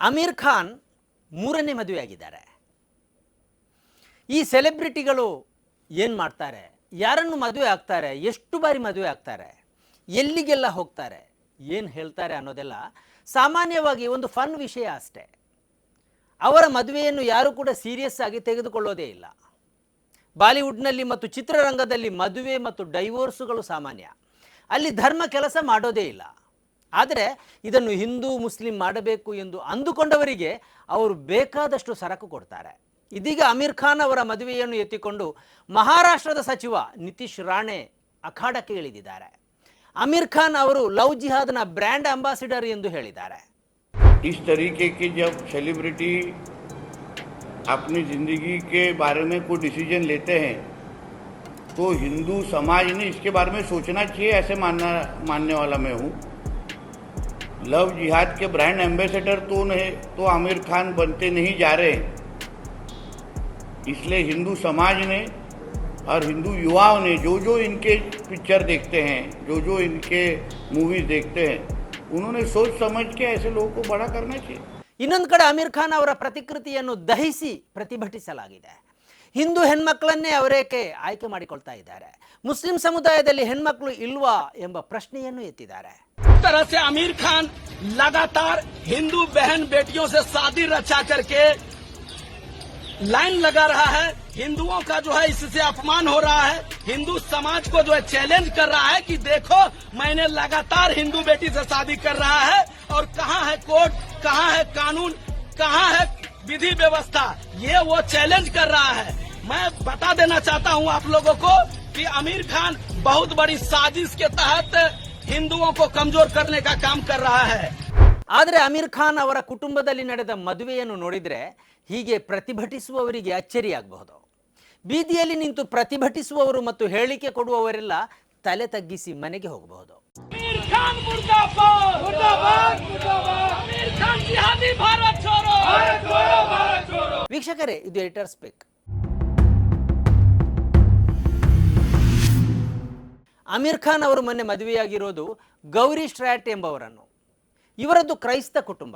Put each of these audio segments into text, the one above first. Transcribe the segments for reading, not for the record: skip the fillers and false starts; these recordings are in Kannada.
ಅಮೀರ್ ಖಾನ್ ಮೂರನೇ ಮದುವೆಯಾಗಿದ್ದಾರೆ. ಈ ಸೆಲೆಬ್ರಿಟಿಗಳು ಏನು ಮಾಡ್ತಾರೆ, ಯಾರನ್ನು ಮದುವೆ ಆಗ್ತಾರೆ, ಎಷ್ಟು ಬಾರಿ ಮದುವೆ ಆಗ್ತಾರೆ, ಎಲ್ಲಿಗೆಲ್ಲ ಹೋಗ್ತಾರೆ, ಏನು ಹೇಳ್ತಾರೆ ಅನ್ನೋದೆಲ್ಲ ಸಾಮಾನ್ಯವಾಗಿ ಒಂದು ಫನ್ ವಿಷಯ ಅಷ್ಟೇ. ಅವರ ಮದುವೆಯನ್ನು ಯಾರೂ ಕೂಡ ಸೀರಿಯಸ್ ಆಗಿ ತೆಗೆದುಕೊಳ್ಳೋದೇ ಇಲ್ಲ. ಬಾಲಿವುಡ್ನಲ್ಲಿ ಮತ್ತು ಚಿತ್ರರಂಗದಲ್ಲಿ ಮದುವೆ ಮತ್ತು ಡೈವೋರ್ಸುಗಳು ಸಾಮಾನ್ಯ. ಅಲ್ಲಿ ಧರ್ಮ ಕೆಲಸ ಮಾಡೋದೇ ಇಲ್ಲ. ಆದರೆ ಇದನ್ನು ಹಿಂದೂ ಮುಸ್ಲಿಂ ಮಾಡಬೇಕು ಎಂದು ಅಂದುಕೊಂಡವರಿಗೆ ಅವರು ಬೇಕಾದಷ್ಟು ಸರಕು ಕೊಡ್ತಾರೆ. ಇದೀಗ ಅಮೀರ್ ಖಾನ್ ಅವರ ಮದುವೆಯನ್ನು ಎತ್ತಿಕೊಂಡು ಮಹಾರಾಷ್ಟ್ರದ ಸಚಿವ ನಿತೀಶ್ ರಾಣೆ ಅಖಾಡಕ್ಕೆ ಇಳಿದಿದ್ದಾರೆ. ಅಮೀರ್ ಖಾನ್ ಅವರು ಲವ್ ಜಿಹಾದ್ನ ಬ್ರ್ಯಾಂಡ್ ಅಂಬಾಸಿಡರ್ ಎಂದು ಹೇಳಿದ್ದಾರೆ. इस तरीके की जब सेलिब्रिटी अपनी ज़िंदगी के बारे में कोई डिसीजन लेते हैं तो हिंदू समाज ने इसके बारे में सोचना चाहिए, ऐसे मानने वाला मैं हूँ. लव जिहाद के ब्रांड एम्बेसडर तो आमिर खान बनते नहीं जा रहे हैं. इसलिए हिंदू समाज ने और हिंदू युवाओं ने जो इनके पिक्चर देखते हैं, जो इनके मूवीज देखते हैं, उन्होंने सोच समझ के ऐसे लोगों को बड़ा करना चाहिए. ಇನ್ನೊಂದು ಕಡೆ ಅಮೀರ್ ಖಾನ್ ಅವರ ಪ್ರತಿಕೃತಿಯನ್ನು ದಹಿಸಿ ಪ್ರತಿಭಟಿಸಲಾಗಿದೆ. ಹಿಂದೂ ಹೆಣ್ಮಕ್ಕಳನ್ನೇ ಅವರೇಕೆ ಆಯ್ಕೆ ಮಾಡಿಕೊಳ್ತಾ ಇದ್ದಾರೆ, ಮುಸ್ಲಿಂ ಸಮುದಾಯದಲ್ಲಿ ಹೆಣ್ಮಕ್ಳು ಇಲ್ವಾ ಎಂಬ ಪ್ರಶ್ನೆಯನ್ನು ಎತ್ತಿದ್ದಾರೆ. तरह से आमिर खान लगातार हिंदू बहन बेटियों से शादी रचा करके लाइन लगा रहा है. हिंदुओं का जो है इससे अपमान हो रहा है. हिंदू समाज को जो है चैलेंज कर रहा है कि देखो मैंने लगातार हिंदू बेटी से शादी कर रहा है और कहाँ है कोर्ट, कहाँ है कानून, कहाँ है विधि व्यवस्था, ये वो चैलेंज कर रहा है. मैं बता देना चाहता हूँ आप लोगों को कि आमिर खान बहुत बड़ी साजिश के तहत हिंदुओं को कमजोर करने का काम कर रहा है. ಆದರೆ ಅಮೀರ್ ಖಾನ್ ಅವರ ಕುಟುಂಬದಲ್ಲಿ ನಡೆದ ಮದುವೆಯನ್ನು ನೋಡಿದರೆ ಹೀಗೆ ಪ್ರತಿಭಟಿಸುವವರಿಗೆ ಅಚ್ಚರಿಯಾಗಬಹುದು. ಬೀದಿಯಲ್ಲಿ ನಿಂತು ಪ್ರತಿಭಟಿಸುವವರು ಮತ್ತು ಹೇಳಿಕೆ ಕೊಡುವವರೆಲ್ಲ ತಲೆ ತಗ್ಗಿಸಿ ಮನೆಗೆ ಹೋಗಬಹುದು. आमिर खान मुर्दाबाद, मुर्दाबाद, मुर्दाबाद. आमिर खान जिहादी भारत छोड़ो, भारत छोड़ो, भारत छोड़ो. ವೀಕ್ಷಕರೇ, ಇದು ಎಡಿಟರ್ ಸ್ಪೀಕ್. ಅಮೀರ್ ಖಾನ್ ಅವರು ಮೊನ್ನೆ ಮದುವೆಯಾಗಿರೋದು ಗೌರಿ ಸ್ಟ್ರಾಟ್ ಎಂಬವರನ್ನು. ಇವರದ್ದು ಕ್ರೈಸ್ತ ಕುಟುಂಬ.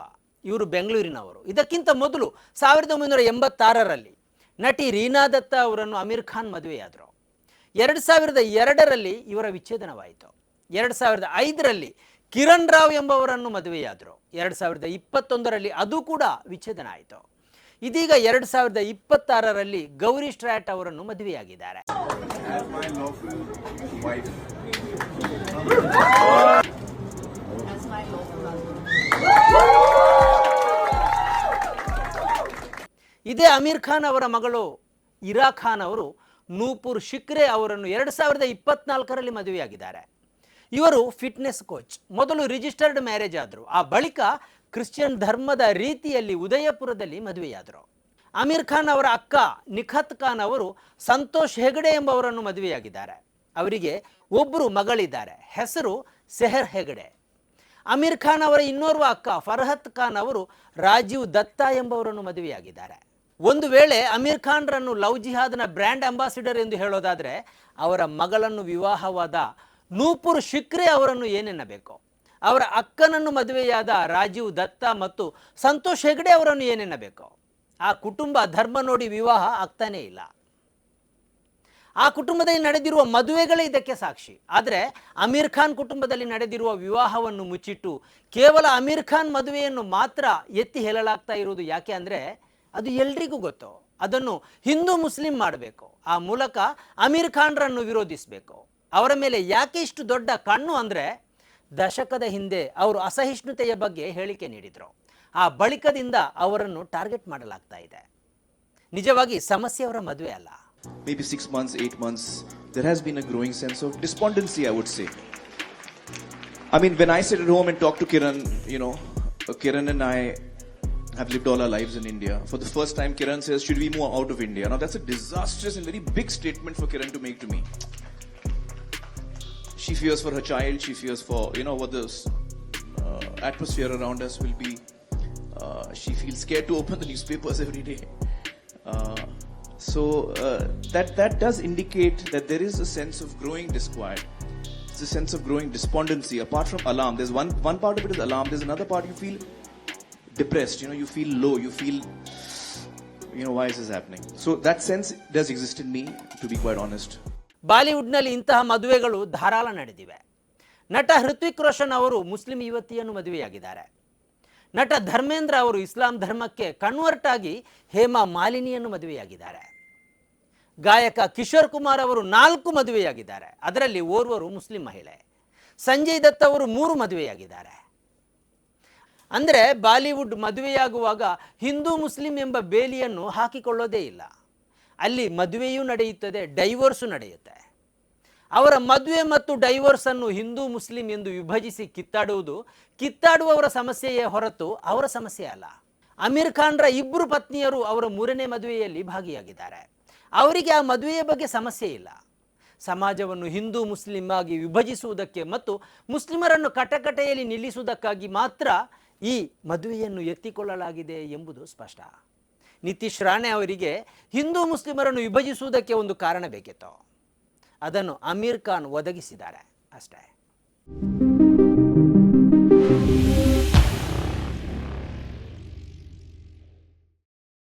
ಇವರು ಬೆಂಗಳೂರಿನವರು. ಇದಕ್ಕಿಂತ ಮೊದಲು 1986ರಲ್ಲಿ ನಟಿ ರೀನಾ ದತ್ತ ಅವರನ್ನು ಅಮೀರ್ ಖಾನ್ ಮದುವೆಯಾದರು. 2002ರಲ್ಲಿ ಇವರ ವಿಚ್ಛೇದನವಾಯಿತು. 2005ರಲ್ಲಿ ಕಿರಣ್ ರಾವ್ ಎಂಬವರನ್ನು ಮದುವೆಯಾದರು. 2021ರಲ್ಲಿ ಅದು ಕೂಡ ವಿಚ್ಛೇದನ ಆಯಿತು. ಇದೀಗ 2026ರಲ್ಲಿ ಗೌರಿ ಸ್ಟ್ರಾಟ್ ಅವರನ್ನು ಮದುವೆಯಾಗಿದ್ದಾರೆ. ಇದೇ ಅಮೀರ್ ಖಾನ್ ಅವರ ಮಗಳು ಇರಾ ಖಾನ್ ಅವರು ನೂಪುರ್ ಶಿಕ್ರೆ ಅವರನ್ನು 2024ರಲ್ಲಿ ಮದುವೆಯಾಗಿದ್ದಾರೆ. ಇವರು ಫಿಟ್ನೆಸ್ ಕೋಚ್. ಮೊದಲು ರಿಜಿಸ್ಟರ್ಡ್ ಮ್ಯಾರೇಜ್ ಆದರು. ಆ ಬಳಿಕ ಕ್ರಿಶ್ಚಿಯನ್ ಧರ್ಮದ ರೀತಿಯಲ್ಲಿ ಉದಯಪುರದಲ್ಲಿ ಮದುವೆಯಾದರು. ಅಮೀರ್ ಖಾನ್ ಅವರ ಅಕ್ಕ ನಿಖತ್ ಖಾನ್ ಅವರು ಸಂತೋಷ್ ಹೆಗಡೆ ಎಂಬವರನ್ನು ಮದುವೆಯಾಗಿದ್ದಾರೆ. ಅವರಿಗೆ ಒಬ್ಬರು ಮಗಳಿದ್ದಾರೆ, ಹೆಸರು ಸೆಹರ್ ಹೆಗಡೆ. ಅಮೀರ್ ಖಾನ್ ಅವರ ಇನ್ನೋರ್ವ ಅಕ್ಕ ಫರ್ಹತ್ ಖಾನ್ ಅವರು ರಾಜೀವ್ ದತ್ತಾ ಎಂಬವರನ್ನು ಮದುವೆಯಾಗಿದ್ದಾರೆ. ಒಂದು ವೇಳೆ ಅಮೀರ್ ಖಾನ್ರನ್ನು ಲವ್ ಜಿಹಾದ್ನ ಬ್ರ್ಯಾಂಡ್ ಅಂಬಾಸಿಡರ್ ಎಂದು ಹೇಳೋದಾದರೆ ಅವರ ಮಗಳನ್ನು ವಿವಾಹವಾದ ನೂಪುರ್ ಶಿಕ್ರೆ ಅವರನ್ನು ಏನೆನ್ನಬೇಕು, ಅವರ ಅಕ್ಕನನ್ನು ಮದುವೆಯಾದ ರಾಜೀವ್ ದತ್ತಾ ಮತ್ತು ಸಂತೋಷ್ ಹೆಗಡೆ ಅವರನ್ನು ಏನೆನ್ನಬೇಕು. ಆ ಕುಟುಂಬ ಧರ್ಮ ನೋಡಿ ವಿವಾಹ ಆಗ್ತಾನೇ ಇಲ್ಲ. ಆ ಕುಟುಂಬದಲ್ಲಿ ನಡೆದಿರುವ ಮದುವೆಗಳೇ ಇದಕ್ಕೆ ಸಾಕ್ಷಿ. ಆದರೆ ಅಮೀರ್ ಖಾನ್ ಕುಟುಂಬದಲ್ಲಿ ನಡೆದಿರುವ ವಿವಾಹವನ್ನು ಮುಚ್ಚಿಟ್ಟು ಕೇವಲ ಅಮೀರ್ ಖಾನ್ ಮದುವೆಯನ್ನು ಮಾತ್ರ ಎತ್ತಿ ಹೇಳಲಾಗ್ತಾ ಇರುವುದು ಯಾಕೆ ಅಂದರೆ ಅದು ಎಲ್ರಿಗೂ ಗೊತ್ತು. ಅದನ್ನು ಹಿಂದೂ ಮುಸ್ಲಿಂ ಮಾಡಬೇಕು. ಆ ಮೂಲಕ ಅಮೀರ್ ಖಾನ್ರನ್ನು ವಿರೋಧಿಸಬೇಕು. ಅವರ ಮೇಲೆ ಯಾಕೆ ಇಷ್ಟು ದೊಡ್ಡ ಕಣ್ಣು ಅಂದರೆ ದಶಕದ ಹಿಂದೆ ಅವರು ಅಸಹಿಷ್ಣುತೆಯ ಬಗ್ಗೆ ಹೇಳಿಕೆ ನೀಡಿದರು. ಆ ಬಳಿಕದಿಂದ ಅವರನ್ನು ಟಾರ್ಗೆಟ್ ಮಾಡಲಾಗ್ತಾ ಇದೆ. ನಿಜವಾಗಿ ಸಮಸ್ಯೆ ಅವರ ಮದುವೆ ಅಲ್ಲ. Maybe 6 months, 8 months, there has been a growing sense of despondency, I would say. I mean, when I sit at home and talk to Kiran, Kiran and I have lived all our lives in India. For the first time, Kiran says, should we move out of India? Now, that's a disastrous and very big statement for Kiran to make to me. She fears for her child, she fears for, what the atmosphere around us will be. She feels scared to open the newspapers every day. So that does indicate that there is a sense of growing disquiet. It's a sense of growing despondency. Apart from alarm, there's one part of it is alarm. There's another part you feel depressed, you feel low, you feel, why is this happening? So that sense does exist in me, to be quite honest. ಬಾಲಿವುಡ್ನಲ್ಲಿ ಇಂತಹ ಮದುವೆಗಳು ಧಾರಾಳ ನಡೆದಿವೆ. ನಟ ಹೃತ್ವಿಕ್ ರೋಷನ್ ಅವರು ಮುಸ್ಲಿಂ ಯುವತಿಯನ್ನು ಮದುವೆಯಾಗಿದ್ದಾರೆ. ನಟ ಧರ್ಮೇಂದ್ರ ಅವರು ಇಸ್ಲಾಂ ಧರ್ಮಕ್ಕೆ ಕನ್ವರ್ಟ್ ಆಗಿ ಹೇಮಾ ಮಾಲಿನಿಯನ್ನು ಮದುವೆಯಾಗಿದ್ದಾರೆ. ಗಾಯಕ ಕಿಶೋರ್ ಕುಮಾರ್ ಅವರು 4 ಮದುವೆಯಾಗಿದ್ದಾರೆ. ಅದರಲ್ಲಿ ಓರ್ವರು ಮುಸ್ಲಿಂ ಮಹಿಳೆ. ಸಂಜಯ್ ದತ್ ಅವರು 3 ಮದುವೆಯಾಗಿದ್ದಾರೆ. ಅಂದರೆ ಬಾಲಿವುಡ್ ಮದುವೆಯಾಗುವಾಗ ಹಿಂದೂ ಮುಸ್ಲಿಂ ಎಂಬ ಬೇಲಿಯನ್ನು ಹಾಕಿಕೊಳ್ಳೋದೇ ಇಲ್ಲ. ಅಲ್ಲಿ ಮದುವೆಯೂ ನಡೆಯುತ್ತದೆ, ಡೈವೋರ್ಸು ನಡೆಯುತ್ತೆ. ಅವರ ಮದುವೆ ಮತ್ತು ಡೈವೋರ್ಸನ್ನು ಹಿಂದೂ ಮುಸ್ಲಿಂ ಎಂದು ವಿಭಜಿಸಿ ಕಿತ್ತಾಡುವವರ ಸಮಸ್ಯೆಯೇ ಹೊರತು ಅವರ ಸಮಸ್ಯೆ ಅಲ್ಲ. ಅಮೀರ್ ಖಾನ್ರ 2 ಪತ್ನಿಯರು ಅವರ 3ನೇ ಮದುವೆಯಲ್ಲಿ ಭಾಗಿಯಾಗಿದ್ದಾರೆ. ಅವರಿಗೆ ಆ ಮದುವೆಯ ಬಗ್ಗೆ ಸಮಸ್ಯೆ ಇಲ್ಲ. ಸಮಾಜವನ್ನು ಹಿಂದೂ ಮುಸ್ಲಿಂ ಆಗಿ ವಿಭಜಿಸುವುದಕ್ಕೆ ಮತ್ತು ಮುಸ್ಲಿಮರನ್ನು ಕಟಕಟೆಯಲ್ಲಿ ನಿಲ್ಲಿಸುವುದಕ್ಕಾಗಿ ಮಾತ್ರ ಈ ಮದುವೆಯನ್ನು ಎತ್ತಿಕೊಳ್ಳಲಾಗಿದೆ ಎಂಬುದು ಸ್ಪಷ್ಟ. ನಿತೀಶ್ ರಾಣೆ ಅವರಿಗೆ ಹಿಂದೂ ಮುಸ್ಲಿಮರನ್ನು ವಿಭಜಿಸುವುದಕ್ಕೆ ಒಂದು ಕಾರಣ ಬೇಕಿತ್ತು. ಅದನ್ನು ಅಮೀರ್ ಖಾನ್ ಒದಗಿಸಿದ್ದಾರೆ ಅಷ್ಟೇ.